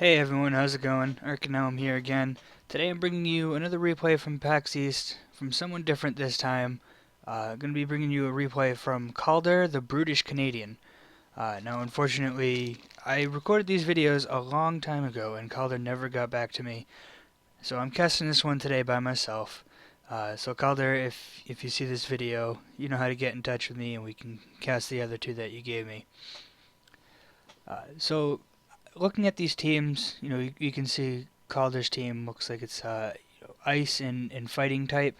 Hey everyone, how's it going? Erkenhelm here again. Today I'm bringing you another replay from PAX East, from someone different this time. I'm going to be bringing you a replay from Calder, the Brutish Canadian. Now unfortunately, I recorded these videos a long time ago and Calder never got back to me, so I'm casting this one today by myself. So Calder, if you see this video, you know how to get in touch with me and we can cast the other two that you gave me. So looking at these teams, you can see Calder's team looks like it's ice and fighting type,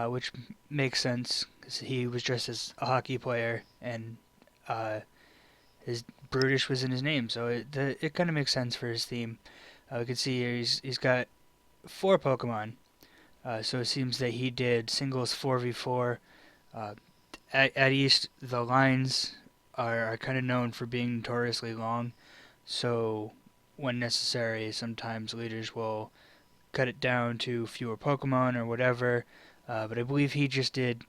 which makes sense because he was dressed as a hockey player and his Brutish was in his name, so it kind of makes sense for his theme. We can see here he's got 4 Pokemon, so it seems that he did singles 4v4. At East, the lines are kind of known for being notoriously long. So, when necessary, sometimes leaders will cut it down to fewer Pokemon or whatever. But I believe he just did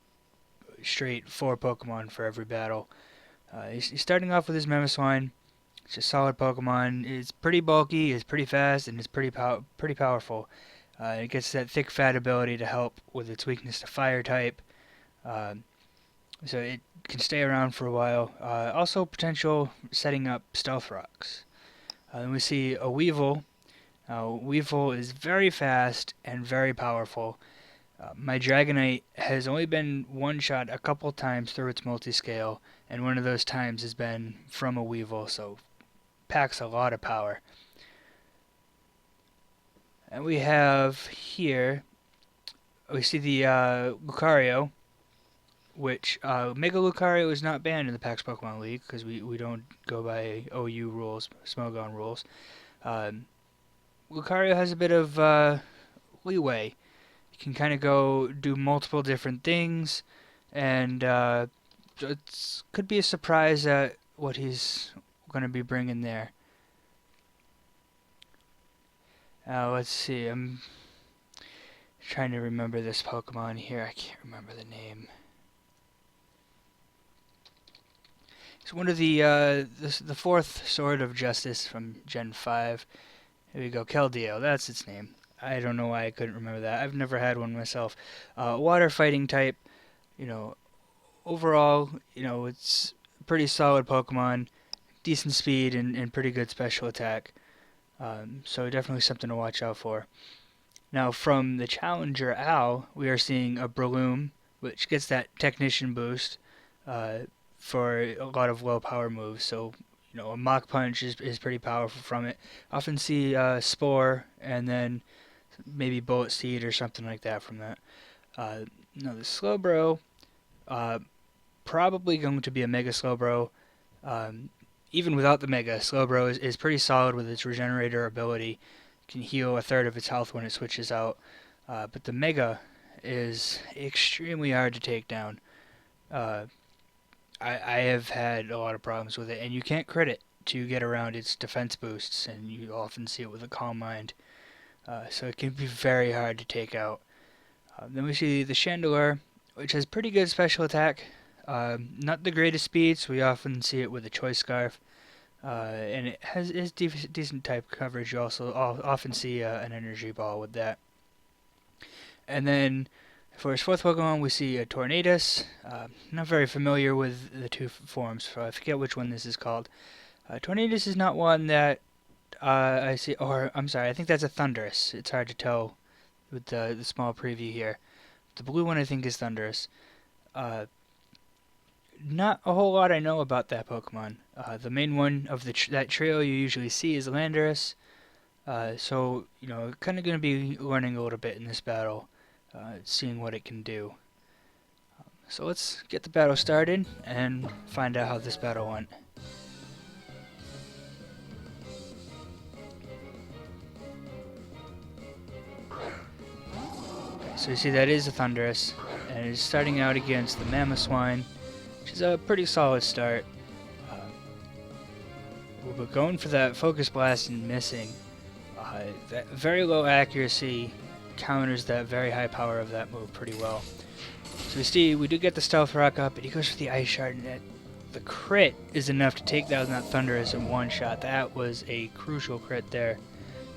straight 4 Pokemon for every battle. He's starting off with his Mamoswine. It's a solid Pokemon. It's pretty bulky, it's pretty fast, and it's pretty powerful. It gets that thick fat ability to help with its weakness to fire type. Uh, so it can stay around for a while. Also potential setting up Stealth Rocks. Then we see a Weevil. Weevil is very fast and very powerful. My Dragonite has only been one-shot a couple times through its multi-scale, and one of those times has been from a Weevil, so packs a lot of power. And we have here, we see the Lucario, which Mega Lucario is not banned in the PAX Pokemon League because we don't go by OU rules, Smogon rules. Lucario has a bit of leeway. He can kind of go do multiple different things, and it could be a surprise at what he's going to be bringing there. Let's see. I'm trying to remember this Pokemon here. I can't remember the name. It's one of the fourth Sword of Justice from Gen 5. Here we go, Keldeo, that's its name. I don't know why I couldn't remember that. I've never had one myself. Water fighting type, you know, overall, it's a pretty solid Pokemon, decent speed and pretty good special attack. So definitely something to watch out for. Now from the Challenger Owl, we are seeing a Breloom, which gets that Technician boost for a lot of low power moves. So a Mach Punch is pretty powerful from it. Often see Spore and then maybe Bullet Seed or something like that from that. Now the Slowbro, probably going to be a Mega Slowbro. Even without the Mega, Slowbro is pretty solid with its Regenerator ability. It can heal a third of its health when it switches out. But the Mega is extremely hard to take down. I have had a lot of problems with it, and you can't crit it to get around its defense boosts, and you often see it with a Calm Mind. So it can be very hard to take out. Then we see the Chandelure, which has pretty good special attack. Not the greatest speed, so we often see it with a Choice Scarf. And it is decent type coverage. You also often see an Energy Ball with that. And then for his fourth Pokemon, we see a Tornadus. Not very familiar with the two forms, so I forget which one this is called. Tornadus is not one that I see, or I'm sorry, I think that's a Thundurus. It's hard to tell with the small preview here. The blue one I think is Thundurus. Not a whole lot I know about that Pokemon. The main one of that trio you usually see is Landorus. So, kind of going to be learning a little bit in this battle, seeing what it can do. So let's get the battle started and find out how this battle went. So you see that is a Thundurus, and it's starting out against the Mamoswine, which is a pretty solid start. But going for that Focus Blast and missing, that very low accuracy counters that very high power of that move pretty well. So we see we do get the Stealth Rock up, but he goes for the Ice Shard, and it the crit is enough to take down that Thunderous in one shot. That was a crucial crit there.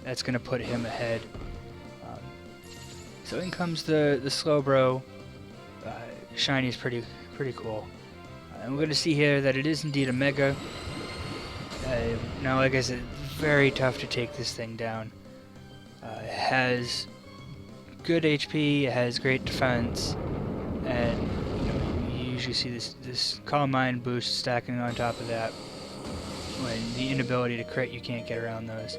That's going to put him ahead. So in comes the Slowbro. Shiny is pretty cool. And we're going to see here that it is indeed a Mega. Now, like I said, very tough to take this thing down. It has good HP, it has great defense, and you usually see this Calm Mind boost stacking on top of that. When the inability to crit, you can't get around those.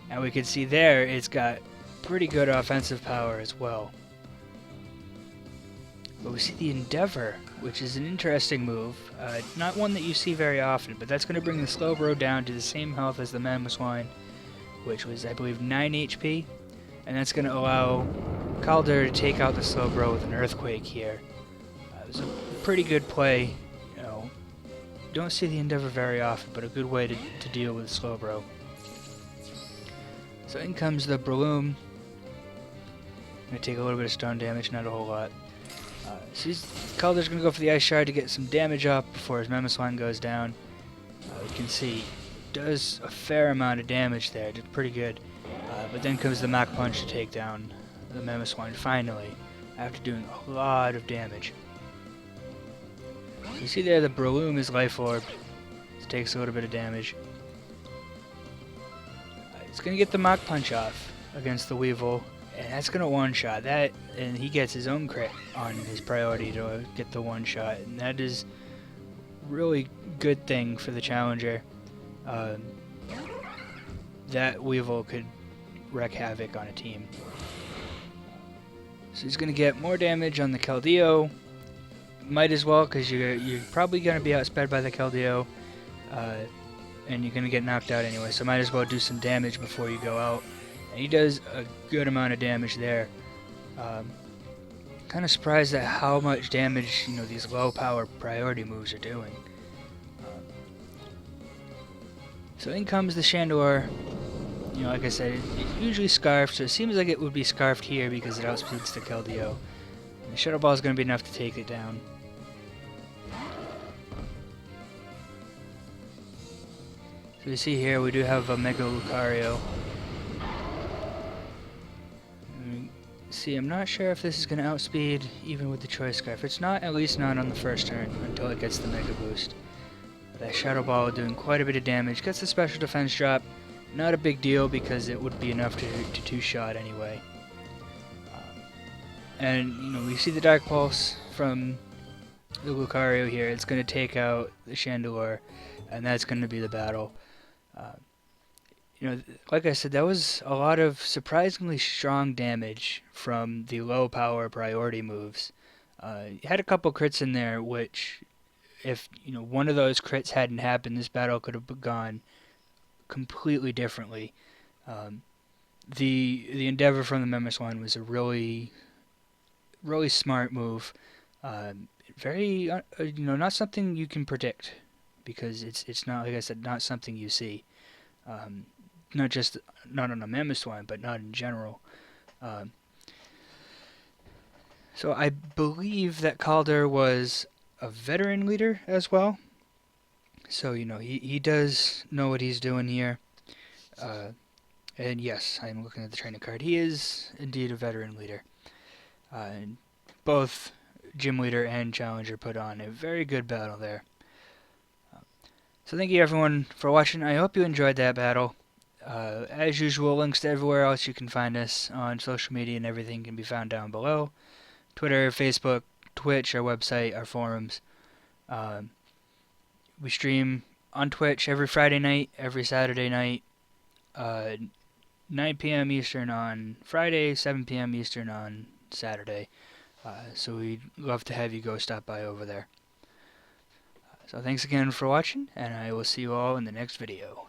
And we can see there, it's got pretty good offensive power as well. But we see the Endeavor, which is an interesting move. Not one that you see very often, but that's going to bring the Slowbro down to the same health as the Mamoswine, which was, I believe, 9 HP. And that's going to allow Calder to take out the Slowbro with an Earthquake here. It was a pretty good play. Don't see the Endeavor very often, but a good way to deal with Slowbro. So in comes the Breloom. Going to take a little bit of stun damage, not a whole lot. So Calder's going to go for the Ice Shard to get some damage up before his Mamoswine goes down. You can see does a fair amount of damage there, did pretty good. But then comes the Mach Punch to take down the Mamoswine finally, after doing a lot of damage. You see there the Breloom is Life Orbed. It takes a little bit of damage. It's going to get the Mach Punch off against the Weevil. And that's going to one-shot that, and he gets his own crit on his priority to get the one-shot, and that is really good thing for the challenger. That Weevil could wreak havoc on a team. So he's going to get more damage on the Keldeo. Might as well, because you're probably going to be outsped by the Keldeo, and you're going to get knocked out anyway, so might as well do some damage before you go out. And he does a good amount of damage there. Kind of surprised at how much damage these low power priority moves are doing. So in comes the Chandelure. Like I said, it's usually Scarfed, so it seems like it would be Scarfed here because it outspeeds the Keldeo. And the Shadow Ball is going to be enough to take it down. So you see here we do have a Mega Lucario. See, I'm not sure if this is going to outspeed even with the Choice Scarf. It's not, at least not on the first turn until it gets the Mega Boost. But that Shadow Ball doing quite a bit of damage. Gets the Special Defense drop. Not a big deal because it would be enough to two-shot anyway. And, we see the Dark Pulse from the Lucario here. It's going to take out the Chandelure, and that's going to be the battle. Like I said, that was a lot of surprisingly strong damage from the low power priority moves. You had a couple crits in there, which, if one of those crits hadn't happened, this battle could have gone completely differently. The Endeavor from the Mamoswine was a really smart move. Very not something you can predict because it's not, like I said, not something you see. Not on a Mamoswine, but not in general. So I believe that Calder was a veteran leader as well. So, he does know what he's doing here. And yes, I'm looking at the training card. He is indeed a veteran leader. And both Gym Leader and Challenger put on a very good battle there. So thank you everyone for watching. I hope you enjoyed that battle. As usual, links to everywhere else you can find us on social media and everything can be found down below. Twitter, Facebook, Twitch, our website, our forums. We stream on Twitch every Friday night, every Saturday night, 9 p.m. Eastern on Friday, 7 p.m. Eastern on Saturday. So we'd love to have you go stop by over there. So thanks again for watching, and I will see you all in the next video.